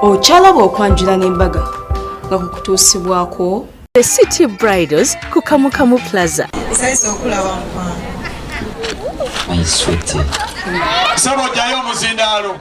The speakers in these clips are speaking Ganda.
Ochalaba okwanjula n'embaga nga kukutuusibwako The City Bridals ku Kamukamu Plaza. My sweetie. Sabo jayo muzindaalo.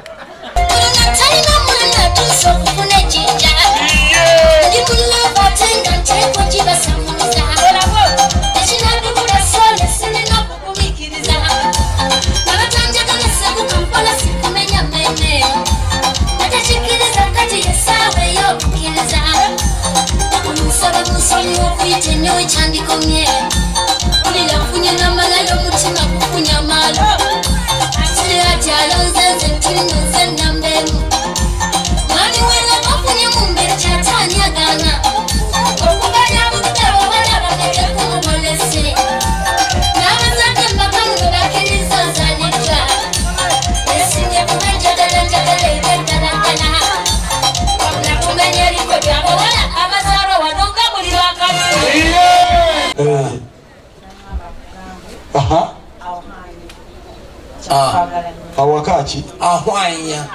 Awakachi Ahwanya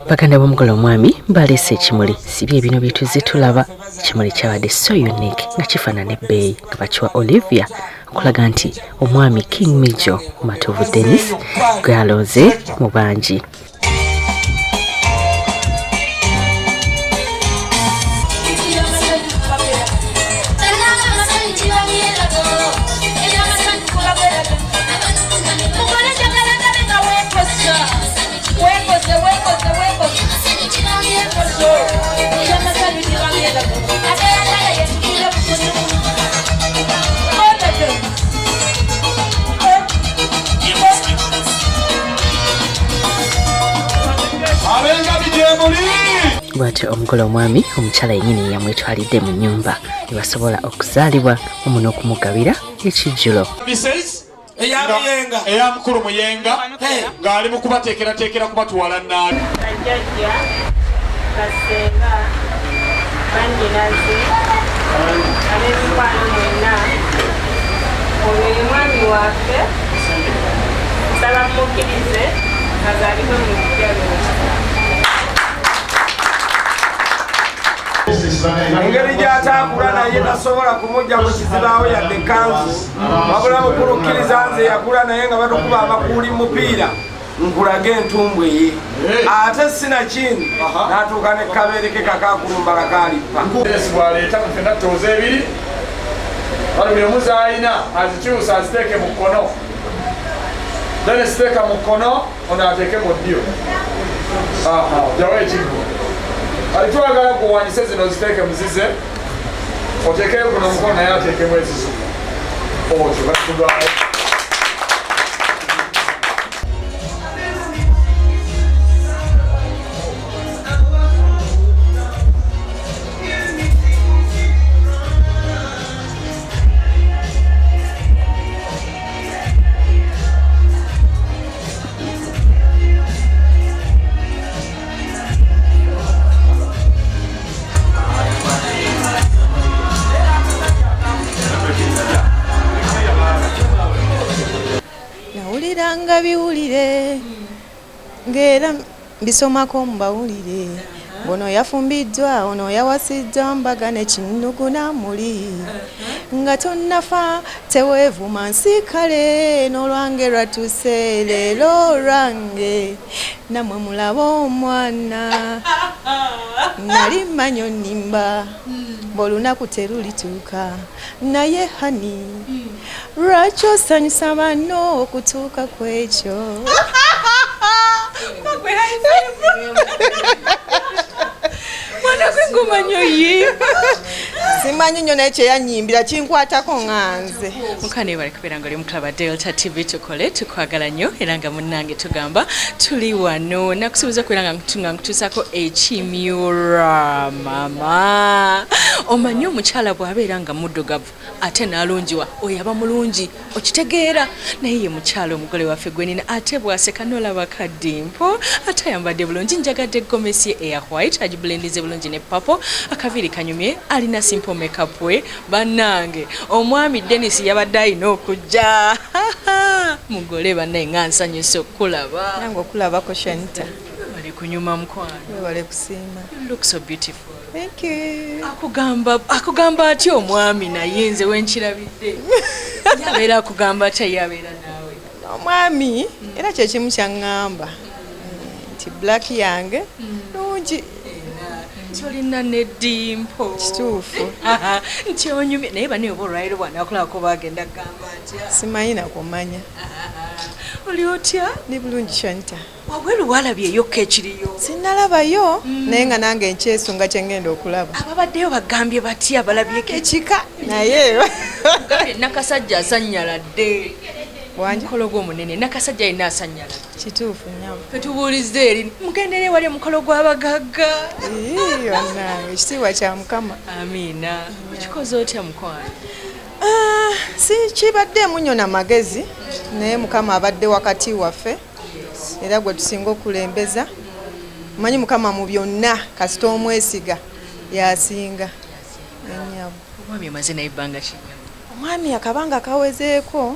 Baganda b'omugole omwami baleese ekimuli sibye bino byetuze tulaba ekimuli kyabadde so unique nga kifaanana ebbeeyi nga bakiwa Olivia okulaga nti omwami King Mijo Matovu Dennis gwe alonze mu bangi. Bw'atyo omugole omwami omukyala yennyini yamwetwalidde mu nnyumba ne basobola okuzaalibwa omu n'okumugabira ekijjulo. Eya mukulu Muyenga ng'ali mu kubateekerateekera kubatuwala nnaali. Bajjajja, basenga, bannyinaze, ab'emikwano mwenna, oyo ye mwami waffe, nsaba mmukkirize azaalibwe mu lugero. Engeri gy'atambula naye tasobola kumujja mu kizibaawo yadde kanzu wabula mukulukkiriza nze yakula naye nga batukuba abakuuli mupiira nkulage entumbwe ye ate sinakindi n'atuuka ne kabeereke kakakulumbala kalippa bwaleeta mufena ttooza ebiri wali buli omuzi alina azikyusa aziteeke mu kkono then ziteeka mu kkono ono ateeke mu ddyo jawo ekiggo alitwagala kuwanyise zino ziteeke muzize oteekeyo guno omukono naye ateekemu ezizu otyo batugaayo. Nga biwulire ng'era mbisomako mbawulire ono yafumbiddwa ono yawasiddwa mbaga nekinnuguna muli nga tonnafa teweevuma nsi kale n'olwange lwatuse leero lwange namwe mulaba omwana nali mmanyo nnimba b'olunaku terulituuka naye hani lwaki osanyusa banno okutuuka ku ekyo mwana gwengoma nnyo yimba simanyi nnyo naye kyeyanyimbira kinkwatako nganze. Mukane bali kubeera nga oli mukulaba Delta TV tukole tukwagala nnyo era nga munnange tugamba tuli wano nakusuubiza kubeera nga nkutuusako ekimyura mama. Omanyi omukyala bw'abeera nga muddugavu ate n'alungiwa oyo aba mulungi okitegeera naye ye mukyala omugole waffe gwenina ate bw'aseka n'olaba kaddimpo ate ayambadde bulungi njagadde gomesi ye eya white agiblendize bulungi ne papo akaviiri kanyumye alina simple makeup we bannange omwami Dennis yabadde alina okujja mugole bannaye nga nsanyuse okulaba nange okulabako Shanita bali kunyuma mukwano wale kusiima. you look so beautiful. Thank you. akugamba ati omwami naye nze wenkirabidde yabeera akugamba ati yabeera naawe omwami era kyekimu kyaŋŋamba nti black yange nungi tolina neddimpo kituufu nti onyumye naye bane oba olwairo bwanakulako bagenda kugamba ntya simanyi nakumanya oli otya ni bulungi Shanita wabweru walabyeyo ekiriyo sinnalabayo naye nga nange nkyesunga kyengenda okulaba ababaddeyo bagambye batya balabyeko ekika naye gambye nakasajja asanyala dde wanje mukolo gw'omunene nakasajja alina asanyala kituufu nyabo fetubuuliza eri mugendere wali omukolo gw'abagagga yonna ekitiibwa kya Mukama. amiina okikoze otya mukwano si kibaddemu nnyo na magezi naye Mukama abadde wakati waffe era gwe tusinga okulembeza. Manyi Mukama mu byonna kasita omwesiga yasinga ennyabo. omwami omaze naye ebbanga ki Omwami akabanga kawezeeko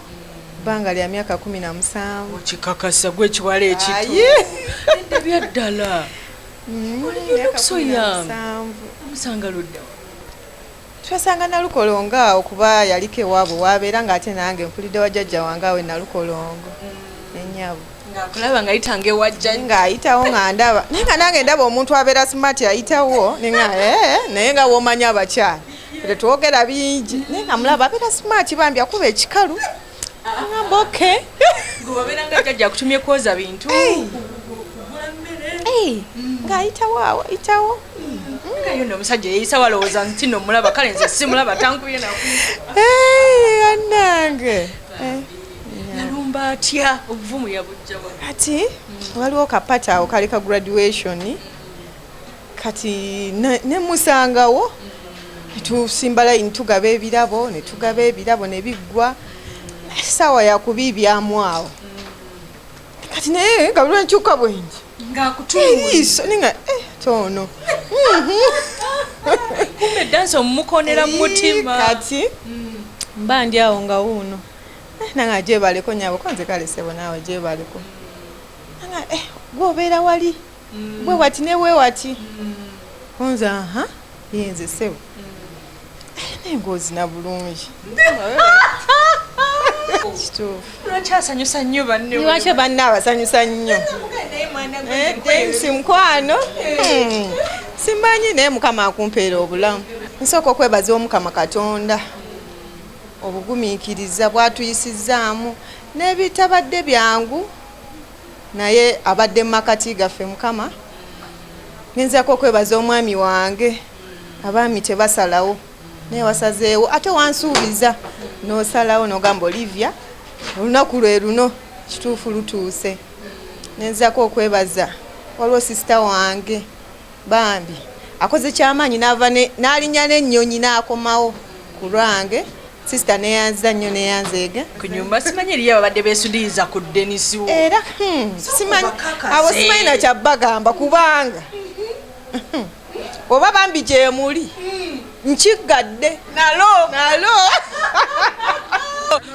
bbanga lya myaka 17. okikakasa gwe ekiwala ekitu edda byaddala omusanga ludda twasanga Nalukolongo awo kuba yaliko ewaabwe wabeera ng'ate nange mpulidde wa jjajja wange awe Nalukolongo ennyabo ng'akulaba ng'ayitanga ewa jjajja ng'ayitawo nga ndaba naye nga nange ndaba omuntu abeera smart ayitawo naye nga w'omanya abakyala tetwogera bingi naye nga mulaba abeera smart bambi akuba ekikalu ngamba oke ng'obabeera nga jjajja akutumye kwoza bintu ng'ayitawo awo ayitawo ngayo nno omusajja yeeyisa walowooza nti nno mulaba kale nze simulaba tankubye naku annange yalumba atya obuvumu yabujja kati waliwo kapata awo kali ka graduation kati nemusangawo netusimba layini tugaba ebirabo ne biggwa essaawa yakubiibyamu awo kati naye nga lwenkyuka bwengi ngaakutuliiso ninga tono kumbe dansi omumukonera mu mutima kati mba ndi awo nga wuuno nanga gyebaleko nyabo konze kalesebo naawe gyebaleko nanga gwe obeera wali bwe wati ne bwe wati konze yenze sebo nengoozina bulungi lwaki asanyusa nnyo banne lwaki banne abasanyusa nnyo si mukwano simanyi naye Mukama akumpeera obulamu nsooka okwebaza Omukama Katonda obugumiikiriza bwatuyisizaamu n'ebitabadde byangu naye abadde mu makati gaffe Mukama. Ngenzaako okwebaza omwami wange abaami tebasalawo naye wasazeewo ate wansuubiza n'osalawo n'ogamba Olivia olunaku lwe luno kituufu lutuuse. Ngenzaako okwebaza waliwo sisita wange bambi akoze kyamaanyi n'ava n'alinnya n'ennyonyi n'akomawo ku lwange. Sisita neyanza nnyo neyanzeega ku nyumba simanyi eriyo ababadde beesudiiza ku Denisi wo era simanyi abo simanyi nakyabagamba kubanga oba bambi gyemuli nkigadde nalo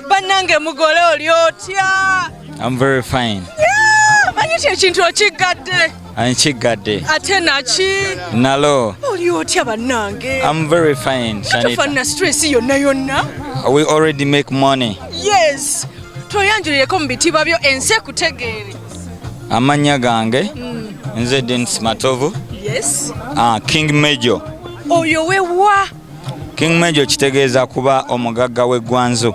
bannange mugole oli otya? I'm very fine. Manyi ti ekintu okigadde Ankigadde. ate naki Nalo. oli otya bannange? I'm very fine, Shanita. tofanna stress yonna We already make money. yes toyanjulireko mu bitiibwa byo ensi ekutegeere. Amannya gange nze Dennis Matovu. yes King Major. oyo wewa King Major kitegeeza kuba omugagga w'eggwanzo.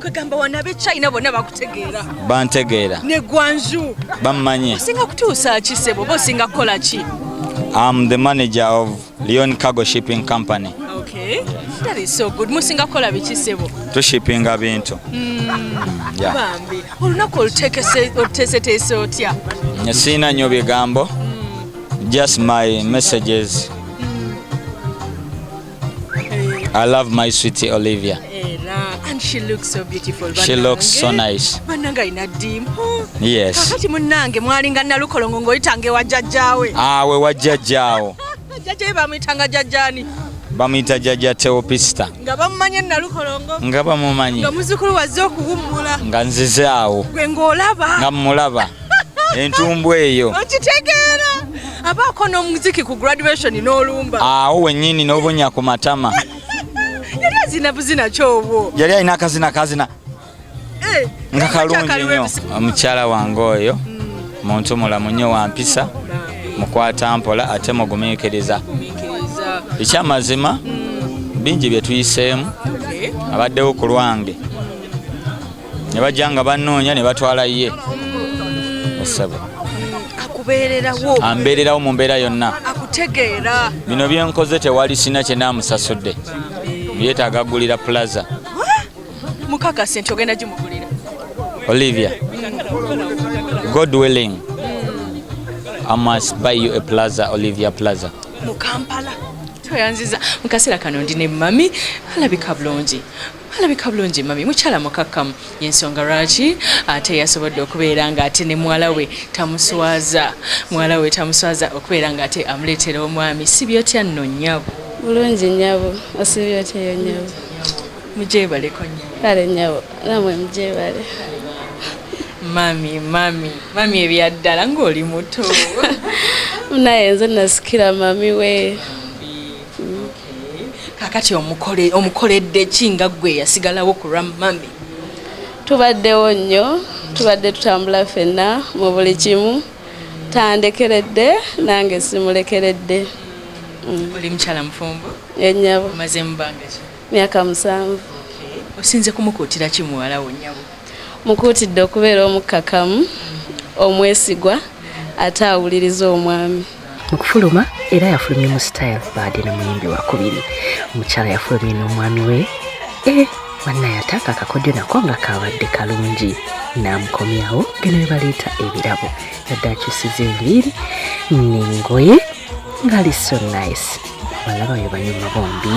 kwegamba wanabe China bonna bakutegeera Bantegeera. ne gwanzu Bammanyi. osinga kutuusa ki sebo oba osinga kukola ki? I'm the manager of Leon Cargo Shipping Company. Okay. That is so good. Musinga kola bikisebo. To shipping bintu. Yeah. Bambi. Olunaku oluteeseteese otya? Sina nnyo bigambo. Just my messages. I love my sweetie Olivia. And she looks so beautiful. She looks so nice. Bananga ina dimpo. Yes. Kakati munange mwalinga nalukolongo ngoyitange wa jjajjaawe. We wa jjajjaawo. Jjajjaawe bamuyitanga jjajjaani. Bamuyita jjajja Teopista. Nga bamumanye nalukolongo. Nga bamumanyi. Nga muzukulu wazze okuwummula. Nga nzize awo. Gwe ng'olaba. Nga mulaba. Entumbu eyo. Okitegeera. Abaako n'omuziki ku graduation n'olumba. Awo wennyini n'obunya ku matama. Yali azina buzina kyobwo. Yali alina akazina kazina. Nga kalungi nnyo. Omukyala wange oyo muntu mulamu nnyo wampisa. Mukwata mpola ate mugumiikiriza. Ekyamazima bingi bye tuyiseemu abaddewo ku lwange. Ne bajja nga bannoonya ne batwala ye. Osaba. Akubeererawo. Ambeererawo mu mbeera yonna. Akutegeera. Bino bye nkoze tewali sina kye naamusasudde. Yeetaaga gulira plaza. Mukaka sente ogenda gimugulira. Olivia, God willing, I must buy you a plaza, Olivia Plaza. Mu Kampala. Toyanziza. Mu kaseera kano ndi ne mami alabika bulungi. Alabika bulungi mami mukyala mukakkamu y'ensonga lwaki ate yasobodde okubeera nga ate ne muwala we tamuswaza. Muwala we tamuswaza okubeera nga ate amuleetera omwami. Si byotya nno nnyabo. Bulungi nnyabo, osibye otya nnyabo. Mujeebaleko nnyabo. Kale nnyabo, namwe mujeebale. Mami ebyaddala ng'oli muto. Naye nze nasikira mami we. Kakati omukoledde ki nga ggwe yasigalawo ku lwa mami? Tubaddewo nnyo, tubadde tutambula ffenna mu buli kimu. Tandekeredde nange simulekeredde. Oli mukyala mufumbo? Ennyabo. Omaze mu bbanga ki? Myaka 7. Osinze kumukuutira ki muwala wo nnyabo? Mukuutidde okubeera omukkakkamu, omwesigwa, ate awuliriza omwami. Mu kufuluma era yafulumye mu style baade na muyimbi wakubiri. Omukyala yafulumye n'omwami we. Wanna yataka akakodyo nako nga kabadde kalungi. Namukomyawo geno baleeta ebirabo. Yadde akyusiza enviiri n'engoye ngali so nice. Balaba yo banyuma bombi.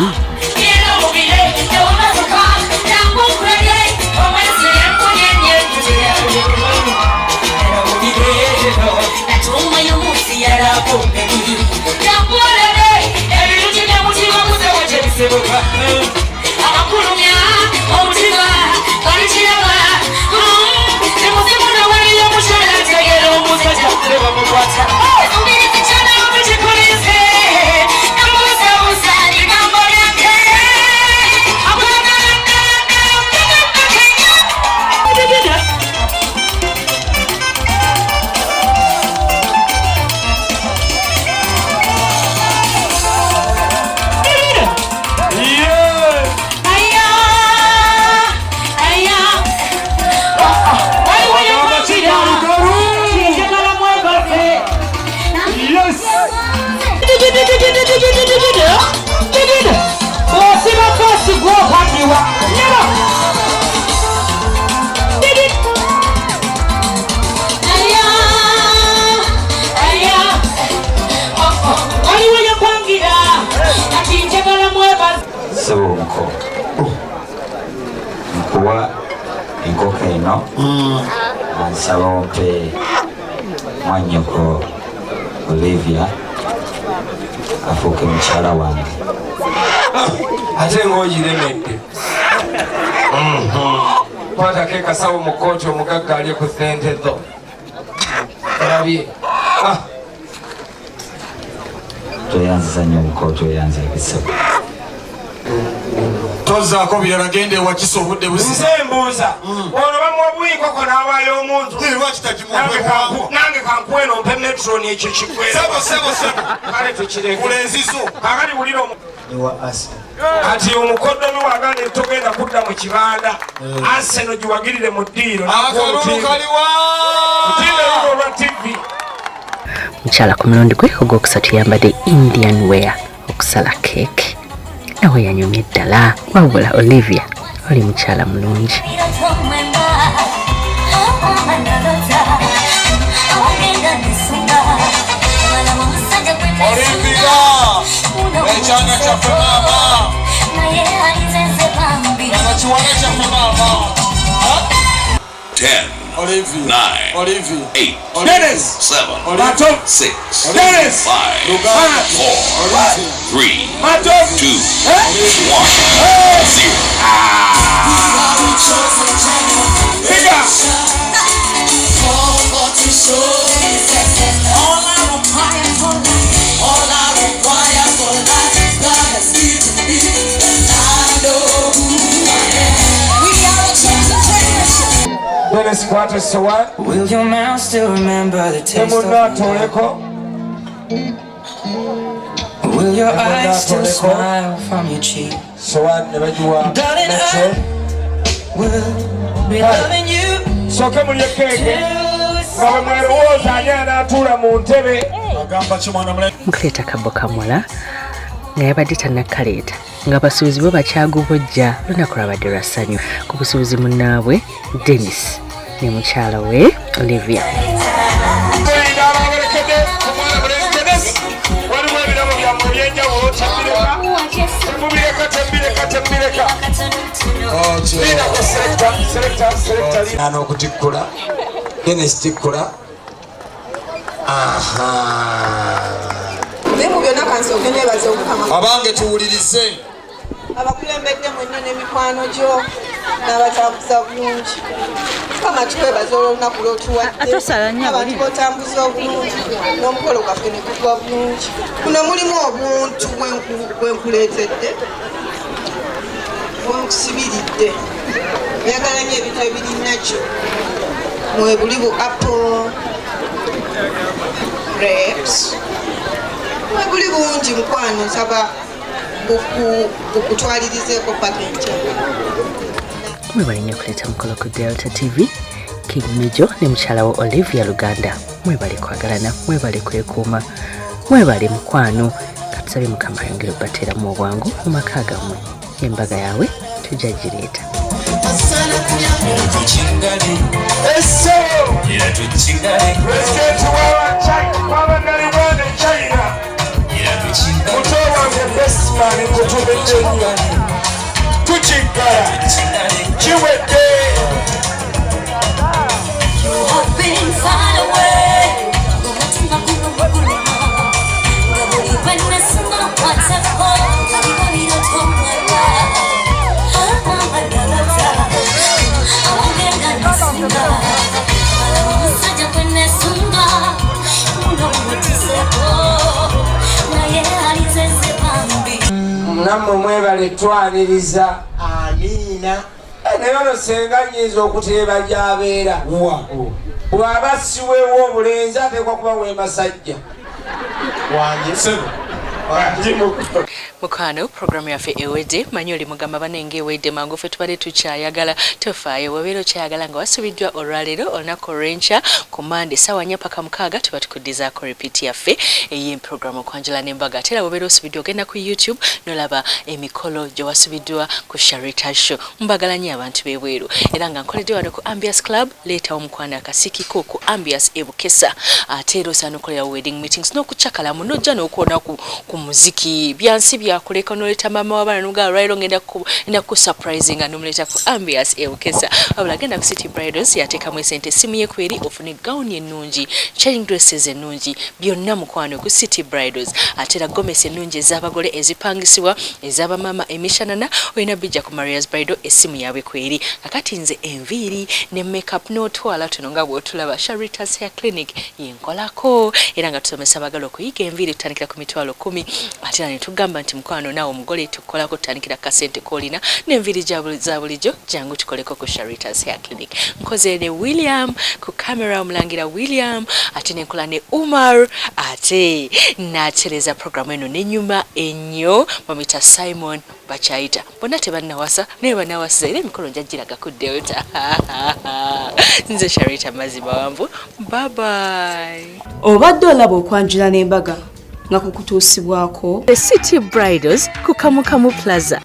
Nkuwa enkoko eno ansaba ompe mwannyoko Olivia afuuke mukyala wange. Ate ng'ogiremedde. Kwatako ekasawo mu kkooti omugagga ali ku ssente zo. Olabye? Toyanziza nnyo mu kkooti oyanza ebisebo. Tozaako birala gende wakisa obudde busi. Nze mbuuza. Ono bamuwa buyikoko n'awaayo omuntu. Nange kankweno mpe metroni ekyo kikweno. Sebo. Kale tukireke. Kulenzizo. Kakali wulira kati omukoddomi wagane togenda kudda mu kibanda. Arsenal giwagirire mu ddiiro. Akalulu kaliwa. Mutindo olwa TV. mukyala ku mulundi gwe ogwokusatu yambadde Indian wear okusala cake nawe yanyumye ddala wabula Olivia oli mukyala mulungi. Echanga cha mama. Na chiwana cha mama. 10, Olivia. 9, Olivia. 8, Dennis. 7, Mato. 6, Dennis. 5, 4, 3, Mato. 2, 1, 0. Bigger. Dennis kwate sowa. Will your mouth still remember the taste of Toleko. Will your eyes still smile from your cheek? Sowa nebajuwa. Darling, I will be loving you. Soke mulye keke. Baba mwerowoza anyana atula mu ntebe. Agamba kimwana mule. Mukuleeta kabbo kamola nga yabadde tannakaleeta ng'abasuubuzi bo bakyagubojja lunaku lwabadde lwa ssanyu ku busuubuzi munnaabwe Dennis ne mukyala we Olivia. Okutikkula Dennis tikkula. Naye mu byonna kansooke neebaza Omukama abange tuwulirize abakulembedde mwenna n'emikwano gyo n'abatambuza bulungi. Mukama tukwebaza olunaku lw'otuwadde abantu b'otambuza obulungi n'omukolo gwaffe ne gugwa bulungi. Kuno mulimu obuntu bwenkuleetedde bwenkusibiridde byagala nnyo ebintu ebirinakyo mwe buli bu apple grapes mwe buli bungi mukwano nsaba okutwalirizeeko paka enkya. Mwebale nnyo okuleeta mukolo ku Delta TV. King Mijo ne mukyala we Olivia Luganda mwebale kwagalana mwebale kwekuuma mwebale mukwano katusabye Mukama ayongere okubateeramu obwangu mu maka gammwe. Embaga yawe tujja gireeta. President wa China muto wange best man kutubedde nnyo tukiggala kiwedde. Nammwe mwebale twaniriza. Amiina. Naye ono senga nnyinza okuteeba gy'abeera. Bw'aba siweewo obulenzi ateekwa kuba w'emasajja. Wange sebo. Mukwano programu yaffe ewedde manyi oli mugamba banenge ewedde mangu ffe tubadde tukyayagala tofaayo wabeera okyayagala nga wasubiddwa olwaleero olunaku olw'enkya ku Monday ssaawa 4 paka 6 tuba tukuddizaako repeat yaffe ey'emprogramu okwanjula n'embaga ate era wabeera osubiddwa ogenda ku YouTube n'olaba emikolo gye wasubiddwa ku Sharita Show. Mbagala nnyo abantu b'ebweru era nga nkoledde wano ku Ambias Club leetawo omukwano akasikiko ku Ambias e Bukesa ate era osaana okukolera wedding meetings n'okucakalamu n'ojja n'okuwona ku muziki byansi byakuleka n'oleta mama w'abaana n'ogaa lwaliro ngenda ku surprising nga n'omuleeta ku Ambias e Bukesa wabula genda ku City Bridals yateekamu esente essimu ye kweri ofune gawuni ennungi changing dresses ennungi byonna mukwano ku City Bridals ate era gomesi ennungi ez'abagole ezipangisibwa ez'abamama emishanana olina bijja ku Maria's Bridal essimu yaabwe kweri kakati nze enviiri ne makeup n'otwala tuno nga bw'otulaba Sharita's Hair Clinic yenkolako era nga tusomesa abagala okuyiga enviiri tutandikira ku mitwalo 10 ate ne tugamba nti mukwano naawe omugole tukolako tutandikira kasente kolina n'enviiri za bulijjo jangu tukoleko ku Sharita's Hair Clinic. Nkoze ne William ku camera omulangira William ate nenkola ne Umar ate natereza programu eno nenyuma ennyo bamita Simon bakyayita bonna tebannawasa naye bannawasiza era emikolo njagiraga ku Delta nze Sharita Mazima Wambu, bye bye. Obadde olaba okwanjula n'embaga nga kukutuusibwako The City Bridals ku Kamukamu Plaza.